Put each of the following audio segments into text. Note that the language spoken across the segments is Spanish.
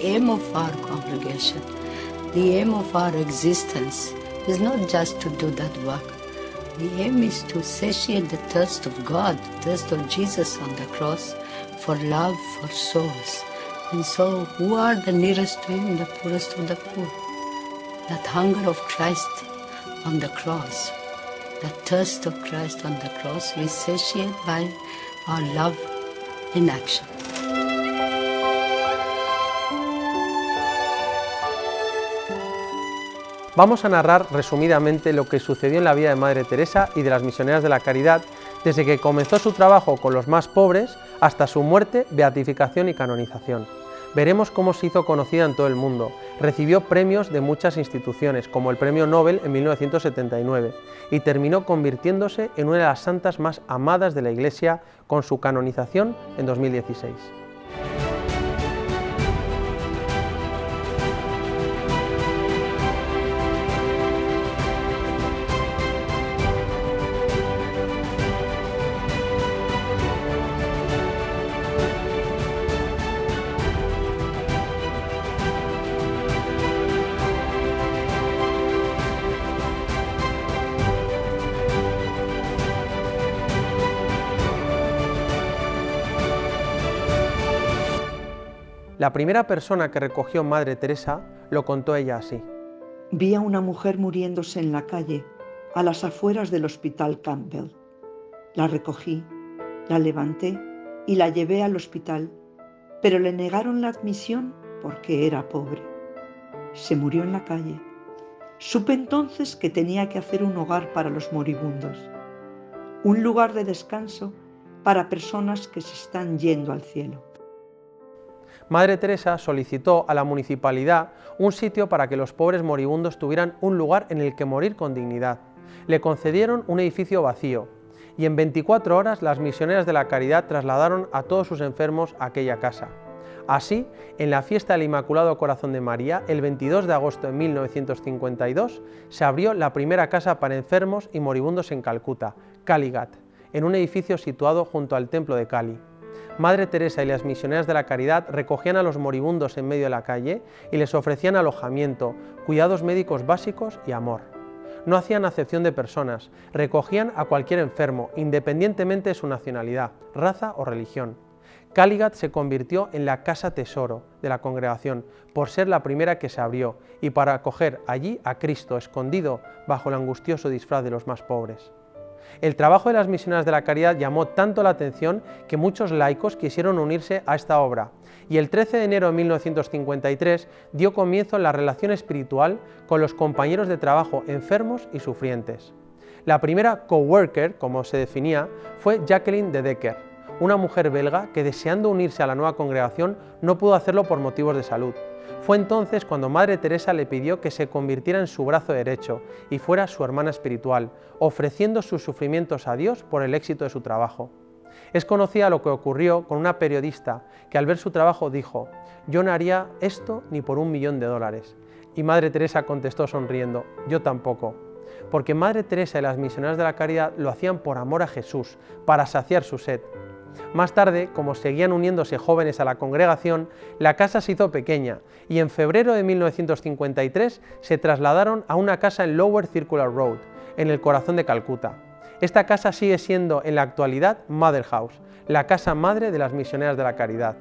the aim of our congregation, the aim of our existence is not just to do that work. The aim is to satiate the thirst of God, the thirst of Jesus on the cross, for love for souls. And so, who are the nearest to Him? The poorest of the poor. That hunger of Christ on the cross, the thirst of Christ on the cross, we satiate by our love in action. Vamos a narrar resumidamente lo que sucedió en la vida de Madre Teresa y de las Misioneras de la Caridad desde que comenzó su trabajo con los más pobres hasta su muerte, beatificación y canonización. Veremos cómo se hizo conocida en todo el mundo. Recibió premios de muchas instituciones, como el Premio Nobel en 1979, y terminó convirtiéndose en una de las santas más amadas de la Iglesia con su canonización en 2016. La primera persona que recogió Madre Teresa lo contó ella así. Vi a una mujer muriéndose en la calle, a las afueras del Hospital Campbell. La recogí, la levanté y la llevé al hospital, pero le negaron la admisión porque era pobre. Se murió en la calle. Supe entonces que tenía que hacer un hogar para los moribundos, un lugar de descanso para personas que se están yendo al cielo. Madre Teresa solicitó a la municipalidad un sitio para que los pobres moribundos tuvieran un lugar en el que morir con dignidad. Le concedieron un edificio vacío y en 24 horas las Misioneras de la Caridad trasladaron a todos sus enfermos a aquella casa. Así, en la fiesta del Inmaculado Corazón de María, el 22 de agosto de 1952, se abrió la primera casa para enfermos y moribundos en Calcuta, Kalighat, en un edificio situado junto al templo de Cali. Madre Teresa y las Misioneras de la Caridad recogían a los moribundos en medio de la calle y les ofrecían alojamiento, cuidados médicos básicos y amor. No hacían acepción de personas, recogían a cualquier enfermo, independientemente de su nacionalidad, raza o religión. Kalighat se convirtió en la casa tesoro de la congregación por ser la primera que se abrió y para acoger allí a Cristo escondido bajo el angustioso disfraz de los más pobres. El trabajo de las Misioneras de la Caridad llamó tanto la atención que muchos laicos quisieron unirse a esta obra y el 13 de enero de 1953 dio comienzo la relación espiritual con los compañeros de trabajo enfermos y sufrientes. La primera coworker, como se definía, fue Jacqueline de Decker, una mujer belga que deseando unirse a la nueva congregación no pudo hacerlo por motivos de salud. Fue entonces cuando Madre Teresa le pidió que se convirtiera en su brazo derecho y fuera su hermana espiritual, ofreciendo sus sufrimientos a Dios por el éxito de su trabajo. Es conocida lo que ocurrió con una periodista que al ver su trabajo dijo: «Yo no haría esto ni por $1.000.000». Y Madre Teresa contestó sonriendo: «Yo tampoco». Porque Madre Teresa y las Misioneras de la Caridad lo hacían por amor a Jesús, para saciar su sed. Más tarde, como seguían uniéndose jóvenes a la congregación, la casa se hizo pequeña y en febrero de 1953 se trasladaron a una casa en Lower Circular Road, en el corazón de Calcuta. Esta casa sigue siendo en la actualidad Mother House, la casa madre de las Misioneras de la Caridad.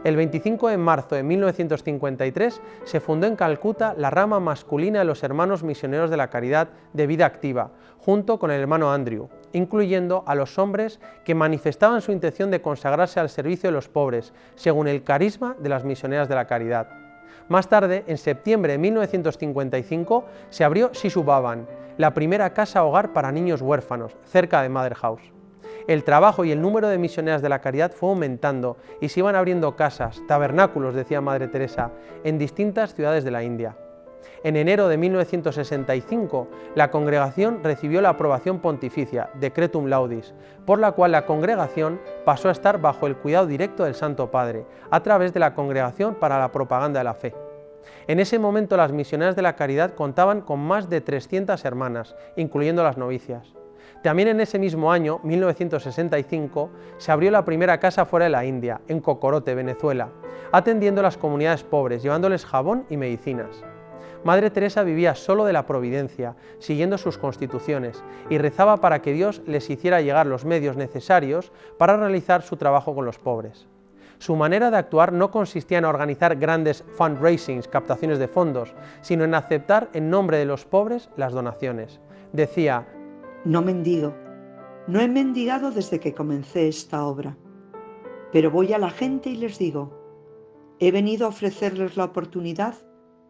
El 25 de marzo de 1953 se fundó en Calcuta la rama masculina de los Hermanos Misioneros de la Caridad de Vida Activa, junto con el hermano Andrew, incluyendo a los hombres que manifestaban su intención de consagrarse al servicio de los pobres, según el carisma de las Misioneras de la Caridad. Más tarde, en septiembre de 1955, se abrió Shishu Bhavan, la primera casa hogar para niños huérfanos, cerca de Mother House. El trabajo y el número de misioneras de la caridad fue aumentando y se iban abriendo casas, tabernáculos, decía Madre Teresa, en distintas ciudades de la India. En enero de 1965, la congregación recibió la aprobación pontificia, Decretum Laudis, por la cual la congregación pasó a estar bajo el cuidado directo del Santo Padre, a través de la Congregación para la Propaganda de la Fe. En ese momento las misioneras de la caridad contaban con más de 300 hermanas, incluyendo las novicias. También en ese mismo año, 1965, se abrió la primera casa fuera de la India, en Cocorote, Venezuela. atendiendo a las comunidades pobres, llevándoles jabón y medicinas. Madre Teresa vivía solo de la providencia, siguiendo sus constituciones, y rezaba para que Dios les hiciera llegar los medios necesarios para realizar su trabajo con los pobres. Su manera de actuar no consistía en organizar grandes fundraisings, captaciones de fondos, sino en aceptar en nombre de los pobres las donaciones. Decía: No mendigo, no he mendigado desde que comencé esta obra, pero voy a la gente y les digo, he venido a ofrecerles la oportunidad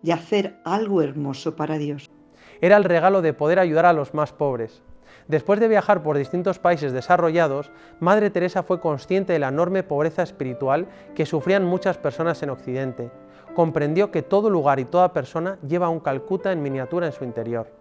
de hacer algo hermoso para Dios. Era el regalo de poder ayudar a los más pobres. Después de viajar por distintos países desarrollados, Madre Teresa fue consciente de la enorme pobreza espiritual que sufrían muchas personas en Occidente. Comprendió que todo lugar y toda persona lleva un Calcuta en miniatura en su interior.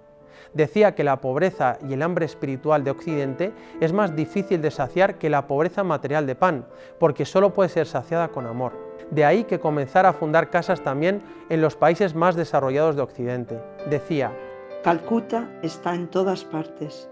Decía que la pobreza y el hambre espiritual de Occidente es más difícil de saciar que la pobreza material de pan, porque solo puede ser saciada con amor. De ahí que comenzara a fundar casas también en los países más desarrollados de Occidente. Decía: Calcuta está en todas partes.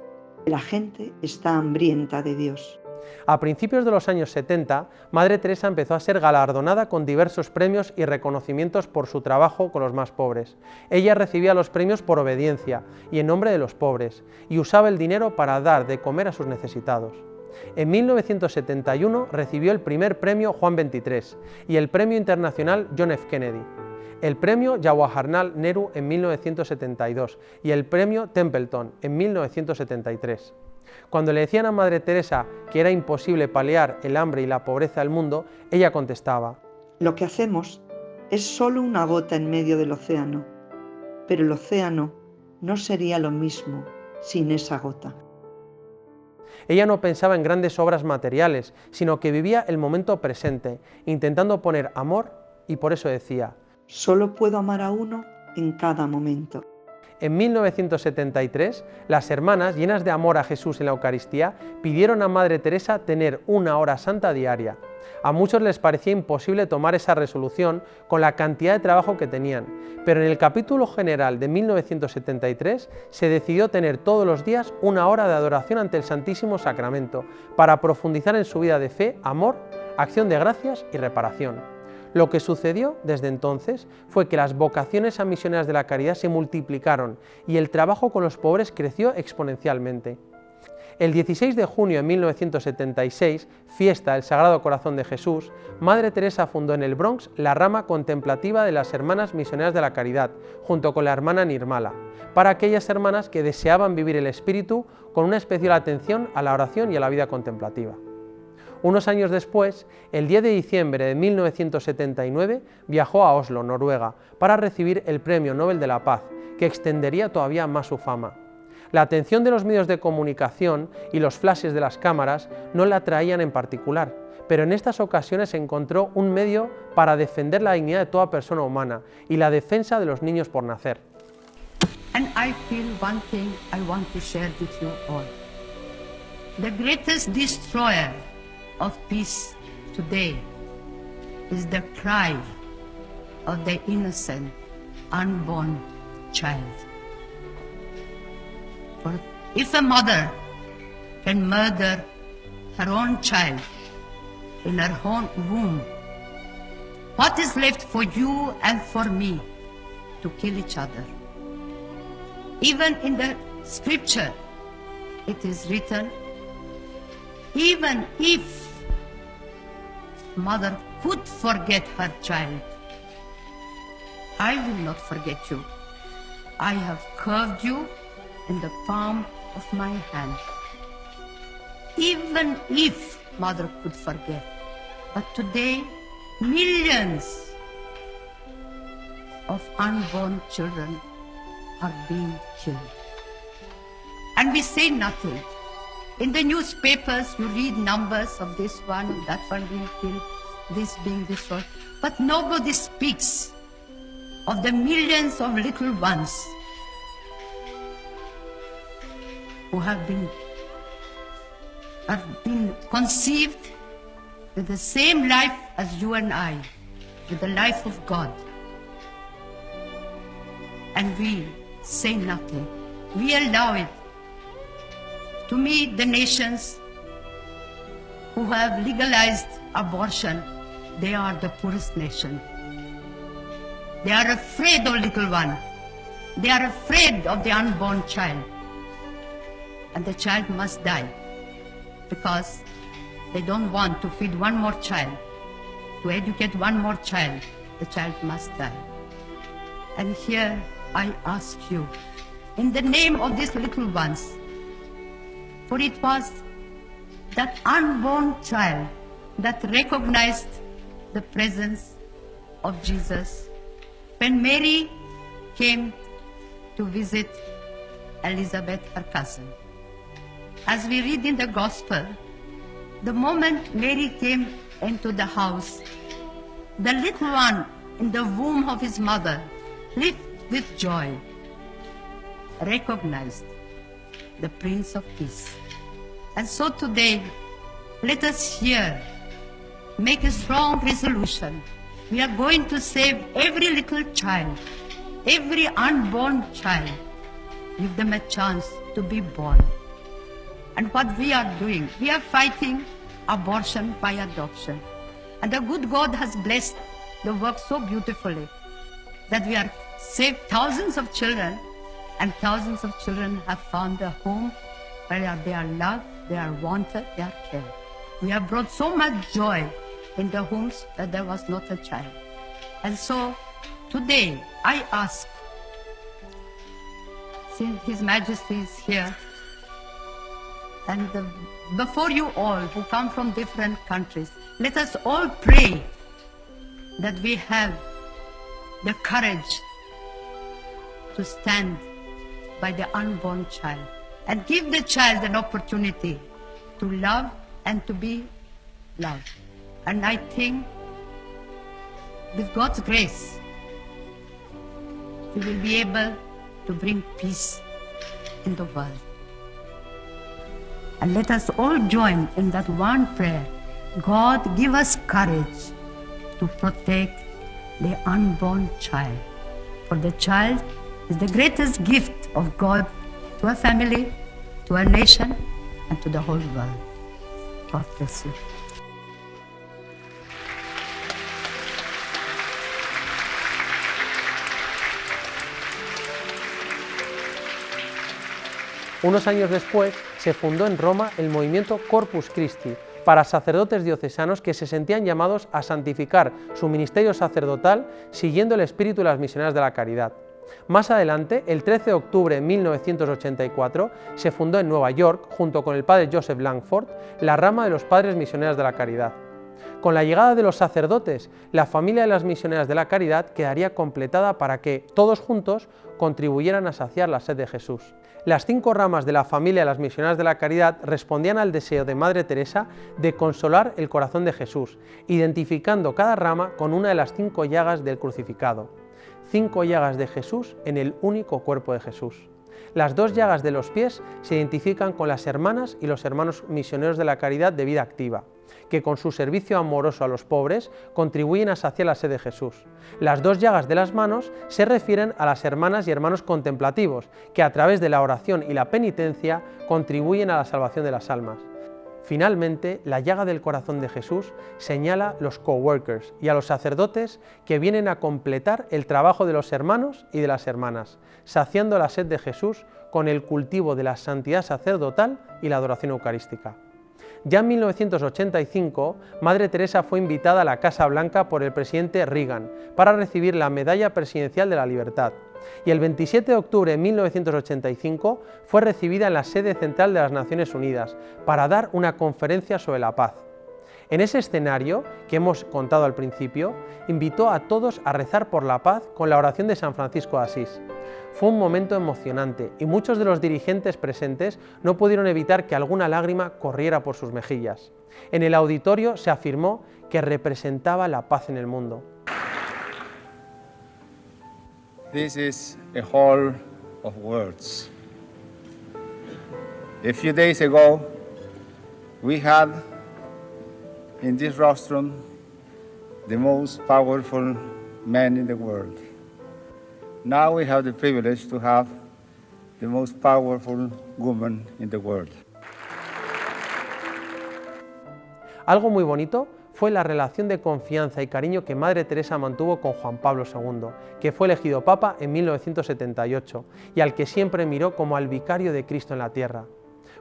La gente está hambrienta de Dios. A principios de los años 70, Madre Teresa empezó a ser galardonada con diversos premios y reconocimientos por su trabajo con los más pobres. Ella recibía los premios por obediencia y en nombre de los pobres, y usaba el dinero para dar de comer a sus necesitados. En 1971 recibió el primer premio Juan XXIII y el premio internacional John F. Kennedy, el premio Jawaharlal Nehru en 1972 y el premio Templeton en 1973. Cuando le decían a Madre Teresa que era imposible paliar el hambre y la pobreza del mundo, ella contestaba: Lo que hacemos es solo una gota en medio del océano, pero el océano no sería lo mismo sin esa gota. Ella no pensaba en grandes obras materiales, sino que vivía el momento presente, intentando poner amor, y por eso decía: Solo puedo amar a uno en cada momento. En 1973, las hermanas, llenas de amor a Jesús en la Eucaristía, pidieron a Madre Teresa tener una hora santa diaria. A muchos les parecía imposible tomar esa resolución con la cantidad de trabajo que tenían, pero en el capítulo general de 1973 se decidió tener todos los días una hora de adoración ante el Santísimo Sacramento para profundizar en su vida de fe, amor, acción de gracias y reparación. Lo que sucedió desde entonces fue que las vocaciones a misioneras de la caridad se multiplicaron y el trabajo con los pobres creció exponencialmente. El 16 de junio de 1976, fiesta del Sagrado Corazón de Jesús, Madre Teresa fundó en el Bronx la rama contemplativa de las Hermanas Misioneras de la Caridad, junto con la hermana Nirmala, para aquellas hermanas que deseaban vivir el espíritu con una especial atención a la oración y a la vida contemplativa. Unos años después, el 10 de diciembre de 1979, viajó a Oslo, Noruega, para recibir el Premio Nobel de la Paz, que extendería todavía más su fama. La atención de los medios de comunicación y los flashes de las cámaras no la atraían en particular, pero en estas ocasiones encontró un medio para defender la dignidad de toda persona humana y la defensa de los niños por nacer. And I feel one thing I want to share with you all. The greatest destroyer of peace today is the cry of the innocent, unborn child. For if a mother can murder her own child in her own womb, what is left for you and for me to kill each other? Even in the scripture, it is written, even if mother could forget her child, I will not forget you. I have carved you in the palm of my hand. Even if mother could forget. But today, millions of unborn children are being killed. And we say nothing. In the newspapers, you read numbers of this one, that one being killed, this being this one. But nobody speaks of the millions of little ones who have been conceived with the same life as you and I, with the life of God. And we say nothing. We allow it. To me, the nations who have legalized abortion they are the poorest nation. They are afraid of little one. They are afraid of the unborn child. And the child must die because they don't want to feed one more child, to educate one more child. The child must die. And here I ask you, in the name of these little ones, for it was that unborn child that recognized the presence of Jesus when Mary came to visit Elizabeth, her cousin. As we read in the Gospel, the moment Mary came into the house, the little one in the womb of his mother leaped with joy, recognized the Prince of Peace. And so today, let us here make a strong resolution. We are going to save every little child, every unborn child, give them a chance to be born. And what we are doing, we are fighting abortion by adoption. And the good God has blessed the work so beautifully that we are saved thousands of children, and thousands of children have found a home where they are loved, they are wanted, they are cared. We have brought so much joy in the homes that there was not a child. And so today I ask, since His Majesty is here, and before you all who come from different countries, let us all pray that we have the courage to stand by the unborn child and give the child an opportunity to love and to be loved. And I think with God's grace, we will be able to bring peace in the world. And let us all join in that one prayer. God, give us courage to protect the unborn child. For the child is the greatest gift of God to a family, to a nation, and to the whole world. God bless you. Unos años después, se fundó en Roma el movimiento Corpus Christi, para sacerdotes diocesanos que se sentían llamados a santificar su ministerio sacerdotal siguiendo el espíritu de las misioneras de la caridad. Más adelante, el 13 de octubre de 1984, se fundó en Nueva York, junto con el padre Joseph Langford, la rama de los Padres Misioneras de la Caridad. Con la llegada de los sacerdotes, la familia de las misioneras de la caridad quedaría completada para que, todos juntos, contribuyeran a saciar la sed de Jesús. Las 5 ramas de la familia de las misioneras de la caridad respondían al deseo de Madre Teresa de consolar el corazón de Jesús, identificando cada rama con una de las 5 llagas del crucificado. 5 llagas de Jesús en el único cuerpo de Jesús. Las 2 llagas de los pies se identifican con las hermanas y los hermanos misioneros de la caridad de vida activa, que con su servicio amoroso a los pobres contribuyen a saciar la sed de Jesús. Las 2 llagas de las manos se refieren a las hermanas y hermanos contemplativos, que a través de la oración y la penitencia contribuyen a la salvación de las almas. Finalmente, la llaga del corazón de Jesús señala los coworkers y a los sacerdotes que vienen a completar el trabajo de los hermanos y de las hermanas, saciando la sed de Jesús con el cultivo de la santidad sacerdotal y la adoración eucarística. Ya en 1985, Madre Teresa fue invitada a la Casa Blanca por el presidente Reagan para recibir la Medalla Presidencial de la Libertad, y el 27 de octubre de 1985 fue recibida en la sede central de las Naciones Unidas para dar una conferencia sobre la paz. En ese escenario, que hemos contado al principio, invitó a todos a rezar por la paz con la oración de San Francisco de Asís. Fue un momento emocionante y muchos de los dirigentes presentes no pudieron evitar que alguna lágrima corriera por sus mejillas. En el auditorio se afirmó que representaba la paz en el mundo. This is a hall of words. A few days ago, we had in this rostrum the most powerful man in the world. Now we have the privilege to have the most powerful woman in the world. Algo muy bonito fue fue la relación de confianza y cariño que Madre Teresa mantuvo con Juan Pablo II, que fue elegido Papa en 1978 y al que siempre miró como al vicario de Cristo en la tierra.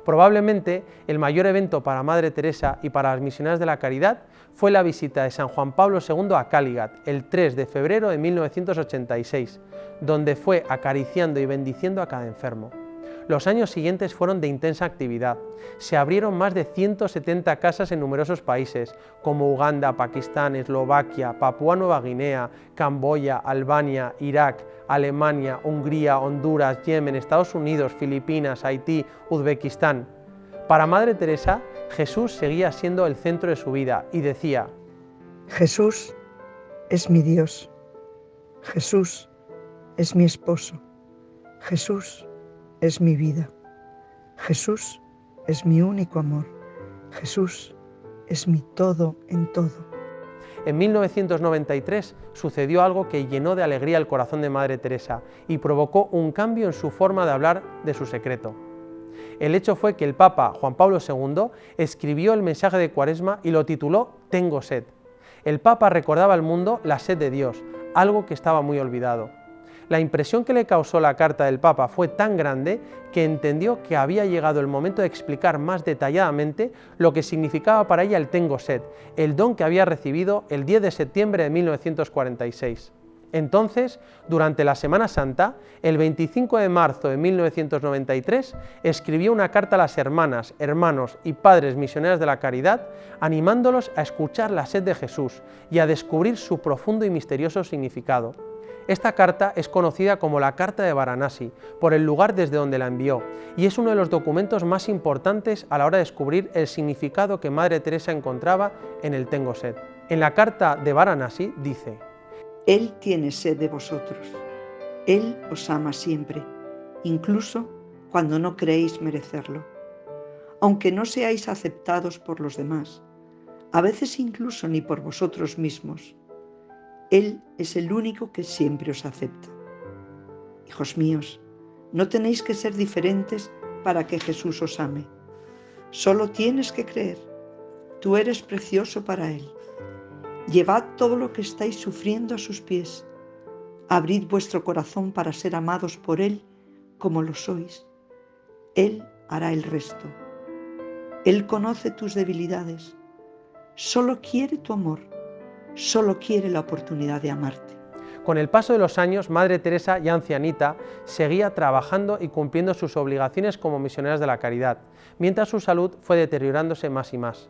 Probablemente el mayor evento para Madre Teresa y para las misioneras de la caridad fue la visita de San Juan Pablo II a Caligat el 3 de febrero de 1986, donde fue acariciando y bendiciendo a cada enfermo. Los años siguientes fueron de intensa actividad. Se abrieron más de 170 casas en numerosos países, como Uganda, Pakistán, Eslovaquia, Papúa Nueva Guinea, Camboya, Albania, Irak, Alemania, Hungría, Honduras, Yemen, Estados Unidos, Filipinas, Haití, Uzbekistán. Para Madre Teresa, Jesús seguía siendo el centro de su vida y decía: Jesús es mi Dios, Jesús es mi esposo, Jesús es mi vida, Jesús es mi único amor, Jesús es mi todo en todo. En 1993 sucedió algo que llenó de alegría el corazón de Madre Teresa y provocó un cambio en su forma de hablar de su secreto. El hecho fue que el Papa Juan Pablo II escribió el mensaje de Cuaresma y lo tituló Tengo sed. El Papa recordaba al mundo la sed de Dios, algo que estaba muy olvidado. La impresión que le causó la carta del Papa fue tan grande que entendió que había llegado el momento de explicar más detalladamente lo que significaba para ella el Tengo sed, el don que había recibido el 10 de septiembre de 1946. Entonces, durante la Semana Santa, el 25 de marzo de 1993, escribió una carta a las hermanas, hermanos y padres misioneras de la caridad, animándolos a escuchar la sed de Jesús y a descubrir su profundo y misterioso significado. Esta carta es conocida como la Carta de Varanasi, por el lugar desde donde la envió, y es uno de los documentos más importantes a la hora de descubrir el significado que Madre Teresa encontraba en el Tengo sed. En la Carta de Varanasi dice: Él tiene sed de vosotros, Él os ama siempre, incluso cuando no creéis merecerlo. Aunque no seáis aceptados por los demás, a veces incluso ni por vosotros mismos, Él es el único que siempre os acepta. Hijos míos, no tenéis que ser diferentes para que Jesús os ame. Solo tienes que creer. Tú eres precioso para Él. Llevad todo lo que estáis sufriendo a sus pies. Abrid vuestro corazón para ser amados por Él como lo sois. Él hará el resto. Él conoce tus debilidades. Solo quiere tu amor. Solo quiere la oportunidad de amarte. Con el paso de los años, Madre Teresa, ya ancianita, seguía trabajando y cumpliendo sus obligaciones como misioneras de la caridad, mientras su salud fue deteriorándose más y más.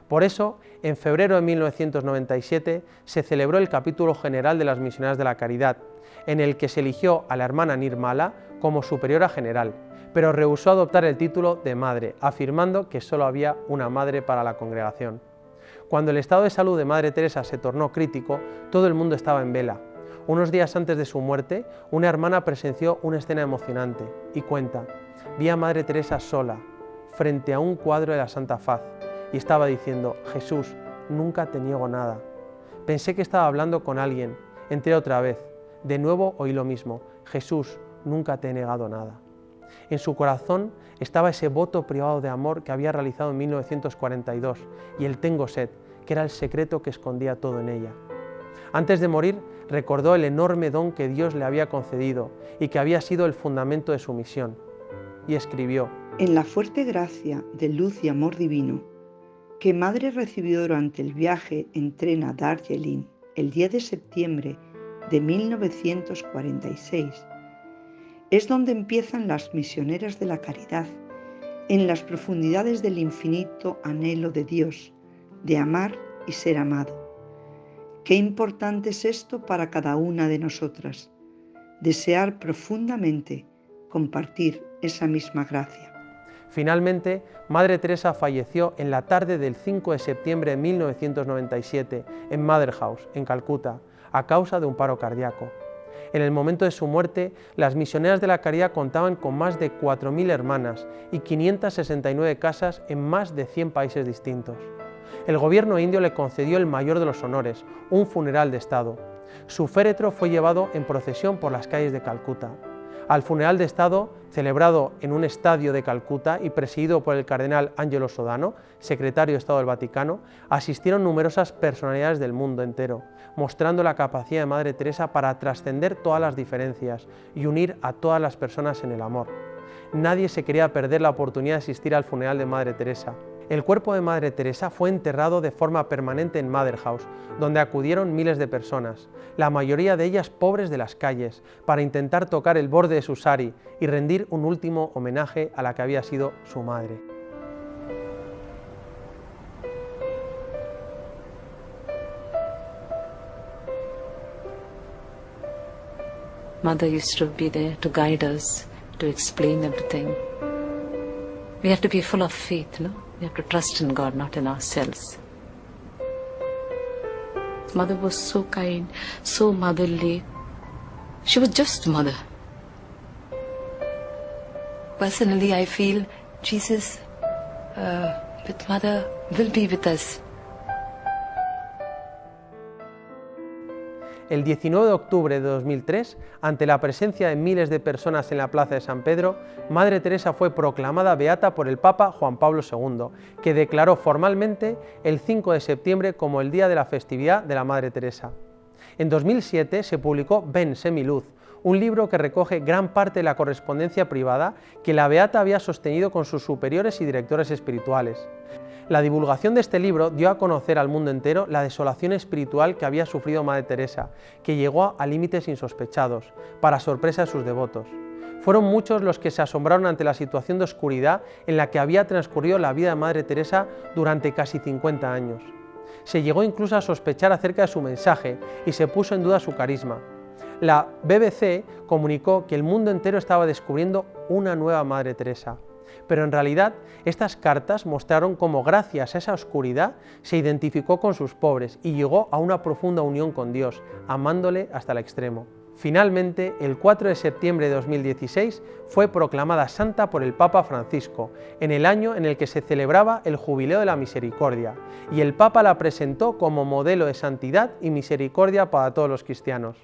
Por eso, en febrero de 1997 se celebró el capítulo general de las misioneras de la caridad, en el que se eligió a la hermana Nirmala como superiora general, pero rehusó adoptar el título de madre, afirmando que solo había una madre para la congregación. Cuando el estado de salud de Madre Teresa se tornó crítico, todo el mundo estaba en vela. Unos días antes de su muerte, una hermana presenció una escena emocionante y cuenta: vi a Madre Teresa sola, frente a un cuadro de la Santa Faz, y estaba diciendo: Jesús, nunca te niego nada. Pensé que estaba hablando con alguien, entré otra vez, de nuevo oí lo mismo: Jesús, nunca te he negado nada. En su corazón estaba ese voto privado de amor que había realizado en 1942 y el Tengo sed, que era el secreto que escondía todo en ella. Antes de morir, recordó el enorme don que Dios le había concedido y que había sido el fundamento de su misión, y escribió: En la fuerte gracia de luz y amor divino que Madre recibió durante el viaje en tren a Darjeeling el 10 de septiembre de 1946, es donde empiezan las misioneras de la caridad, en las profundidades del infinito anhelo de Dios, de amar y ser amado. Qué importante es esto para cada una de nosotras, desear profundamente compartir esa misma gracia. Finalmente, Madre Teresa falleció en la tarde del 5 de septiembre de 1997 en Mother House, en Calcuta, a causa de un paro cardíaco. En el momento de su muerte, las misioneras de la caridad contaban con más de 4.000 hermanas y 569 casas en más de 100 países distintos. El gobierno indio le concedió el mayor de los honores, un funeral de Estado. Su féretro fue llevado en procesión por las calles de Calcuta. Al funeral de Estado, celebrado en un estadio de Calcuta y presidido por el cardenal Angelo Sodano, secretario de Estado del Vaticano, asistieron numerosas personalidades del mundo entero, mostrando la capacidad de Madre Teresa para trascender todas las diferencias y unir a todas las personas en el amor. Nadie se quería perder la oportunidad de asistir al funeral de Madre Teresa. El cuerpo de Madre Teresa fue enterrado de forma permanente en Mother House, donde acudieron miles de personas, la mayoría de ellas pobres de las calles, para intentar tocar el borde de su sari y rendir un último homenaje a la que había sido su madre. Mother used to be there to guide us, to explain everything. We have to be full of faith, no? We have to trust in God, not in ourselves. Mother was so kind, so motherly. She was just mother. Personally, I feel Jesus with Mother will be with us. El 19 de octubre de 2003, ante la presencia de miles de personas en la plaza de San Pedro, Madre Teresa fue proclamada beata por el Papa Juan Pablo II, que declaró formalmente el 5 de septiembre como el día de la festividad de la Madre Teresa. En 2007 se publicó Ven, sé mi luz, un libro que recoge gran parte de la correspondencia privada que la beata había sostenido con sus superiores y directores espirituales. La divulgación de este libro dio a conocer al mundo entero la desolación espiritual que había sufrido Madre Teresa, que llegó a límites insospechados, para sorpresa de sus devotos. Fueron muchos los que se asombraron ante la situación de oscuridad en la que había transcurrido la vida de Madre Teresa durante casi 50 años. Se llegó incluso a sospechar acerca de su mensaje y se puso en duda su carisma. La BBC comunicó que el mundo entero estaba descubriendo una nueva Madre Teresa. Pero en realidad estas cartas mostraron cómo gracias a esa oscuridad se identificó con sus pobres y llegó a una profunda unión con Dios, amándole hasta el extremo. Finalmente, el 4 de septiembre de 2016 fue proclamada santa por el Papa Francisco, en el año en el que se celebraba el Jubileo de la Misericordia, y el Papa la presentó como modelo de santidad y misericordia para todos los cristianos.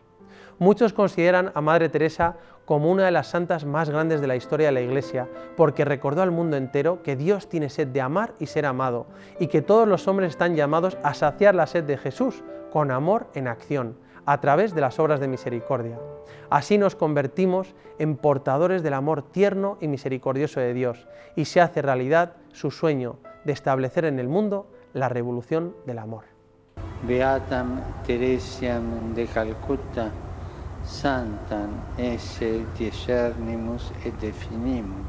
Muchos consideran a Madre Teresa como una de las santas más grandes de la historia de la Iglesia, porque recordó al mundo entero que Dios tiene sed de amar y ser amado, y que todos los hombres están llamados a saciar la sed de Jesús con amor en acción, a través de las obras de misericordia. Así nos convertimos en portadores del amor tierno y misericordioso de Dios, y se hace realidad su sueño de establecer en el mundo la revolución del amor. Beatam Teresiam de Calcutta, Santam esse discernimus et definimus.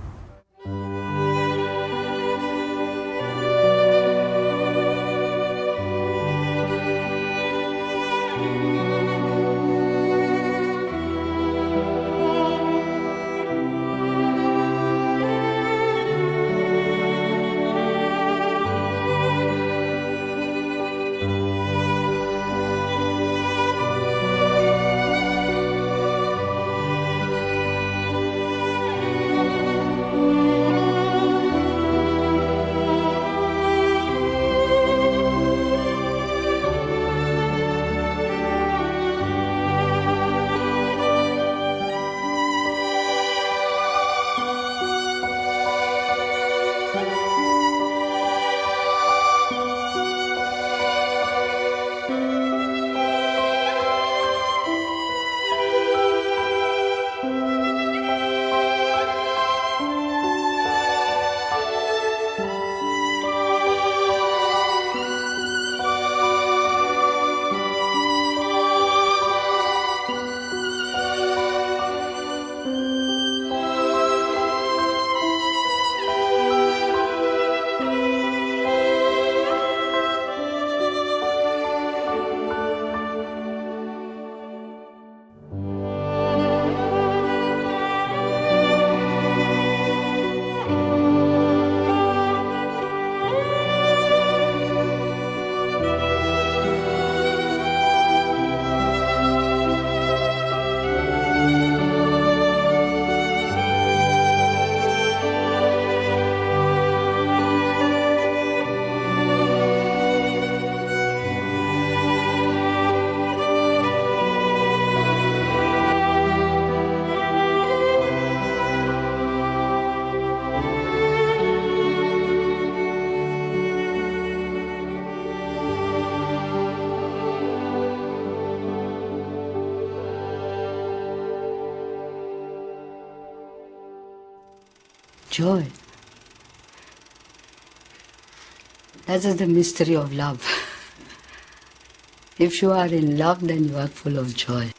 joy. That is the mystery of love. If you are in love, then you are full of joy.